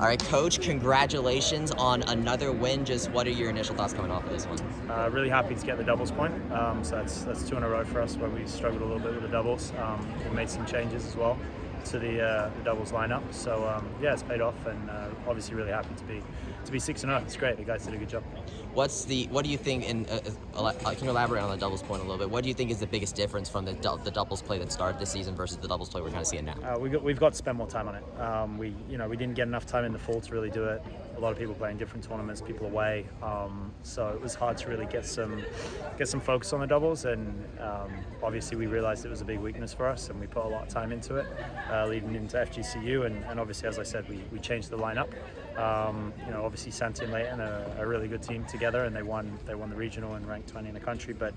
All right, Coach, congratulations on another win. Just what are your initial thoughts coming off of this one? Really happy to get the doubles point. So that's two in a row for us where we struggled a little bit with the doubles. We made some changes as well to the doubles lineup. So yeah, it's paid off, and obviously really happy to be 6-0. It's great. The guys did a good job. What do you think? Can you elaborate on the doubles point a little bit? What do you think is the biggest difference from the doubles play that started this season versus the doubles play we're kind of seeing now? We've got to spend more time on it. We didn't get enough time in the fall to really do it. A lot of people playing different tournaments, people away, so it was hard to really get some focus on the doubles. And obviously we realized it was a big weakness for us, and we put a lot of time into it leading into FGCU. And obviously, as I said, we changed the lineup. Obviously Santi and Leighton are a really good team together, and they won the regional and ranked 20 in the country. But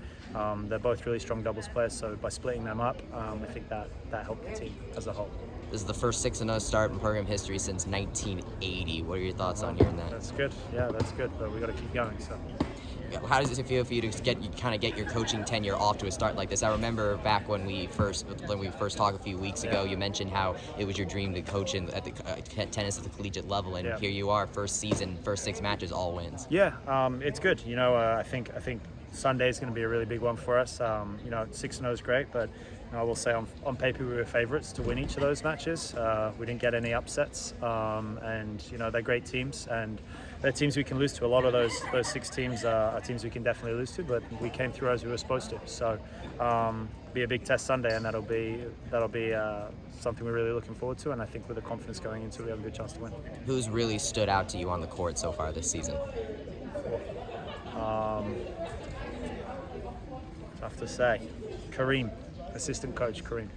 they're both really strong doubles players, so by splitting them up, I think that helped the team as a whole. This is the first 6-0 start in program history since 1980. What are your thoughts on hearing that? That's good. Yeah, that's good. But we got to keep going. So. How does it feel for you to get your coaching tenure off to a start like this? I remember back when we first talked a few weeks ago, you mentioned how it was your dream to coach at the tennis at the collegiate level, and here you are, first season, first 6 matches, all wins. Yeah, it's good. I think Sunday is going to be a really big one for us. 6-0 is great, but I will say on paper we were favourites to win each of those matches. We didn't get any upsets, and they're great teams, and they're teams we can lose to. A lot of those 6 teams are teams we can definitely lose to, but we came through as we were supposed to. So be a big test Sunday, and that'll be something we're really looking forward to. And I think with the confidence going into it, we have a good chance to win. Who's really stood out to you on the court so far this season? Tough to say. Kareem, assistant coach Kareem.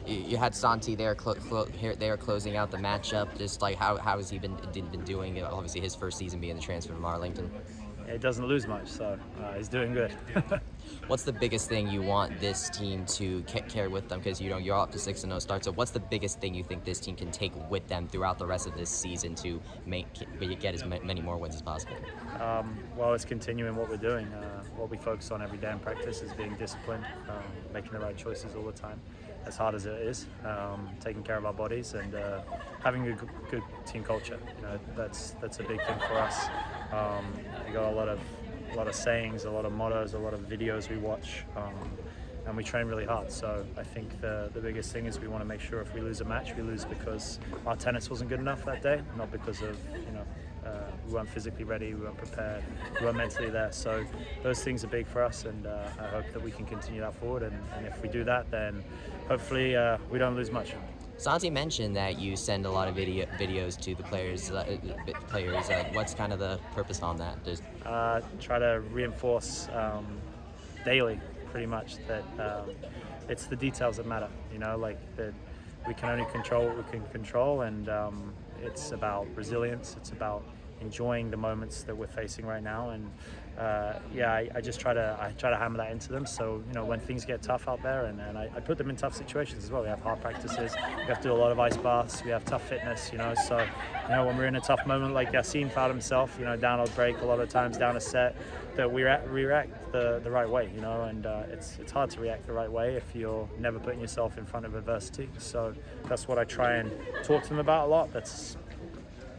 You had Santi there closing out the matchup. Just like how has he been doing? Obviously, his first season being the transfer from Arlington. He doesn't lose much, so he's doing good. What's the biggest thing you want this team to carry with them? Because you're up to 6-0 start. So what's the biggest thing you think this team can take with them throughout the rest of this season to get as many more wins as possible? Well, it's continuing what we're doing. What we focus on every day in practice is being disciplined, making the right choices all the time, as hard as it is, taking care of our bodies, and having a good team culture. That's a big thing for us. We got a lot of sayings, a lot of mottos, a lot of videos we watch, and we train really hard. So I think the biggest thing is we want to make sure if we lose a match, we lose because our tennis wasn't good enough that day, not because of we weren't physically ready, we weren't prepared, we weren't mentally there. So those things are big for us, and I hope that we can continue that forward. And if we do that, then hopefully we don't lose much. Santi mentioned that you send a lot of videos to the players. What's kind of the purpose on that? Try to reinforce daily, pretty much, that it's the details that matter. Like that we can only control what we can control, and it's about resilience. It's about enjoying the moments that we're facing right now, and I just try to hammer that into them. So when things get tough out there, and I put them in tough situations as well. We have hard practices, we have to do a lot of ice baths, we have tough fitness. So when we're in a tough moment, like Yassin found himself, down a break a lot of times, down a set, that we react the right way. And it's hard to react the right way if you're never putting yourself in front of adversity. So that's what I try and talk to them about a lot. That's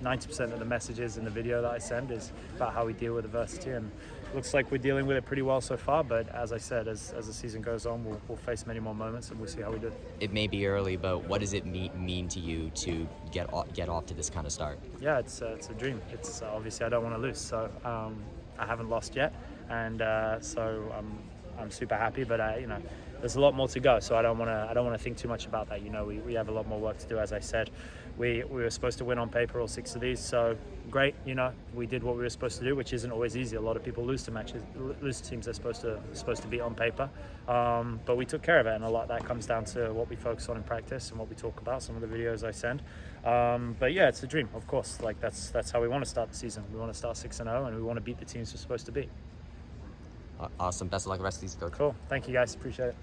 90% of the messages in the video that I send is about how we deal with adversity, and it looks like we're dealing with it pretty well so far. But as I said, as the season goes on, we'll face many more moments, and we'll see how we do. It may be early, but what does it mean to you to get off to this kind of start? Yeah, it's a dream. It's obviously I don't want to lose, so I haven't lost yet, and so I'm super happy. But there's a lot more to go, so I don't want to think too much about that. We have a lot more work to do. As I said, we were supposed to win on paper all 6 of these, so great. We did what we were supposed to do, which isn't always easy. A lot of people lose to teams they're supposed to beat on paper, but we took care of it, and a lot of that comes down to what we focus on in practice and what we talk about. Some of the videos I send, but yeah, it's a dream, of course. Like that's how we want to start the season. We want to start 6-0, and we want to beat the teams we're supposed to beat. Awesome. Best of luck the rest of these, Coach. Cool. Thank you, guys. Appreciate it.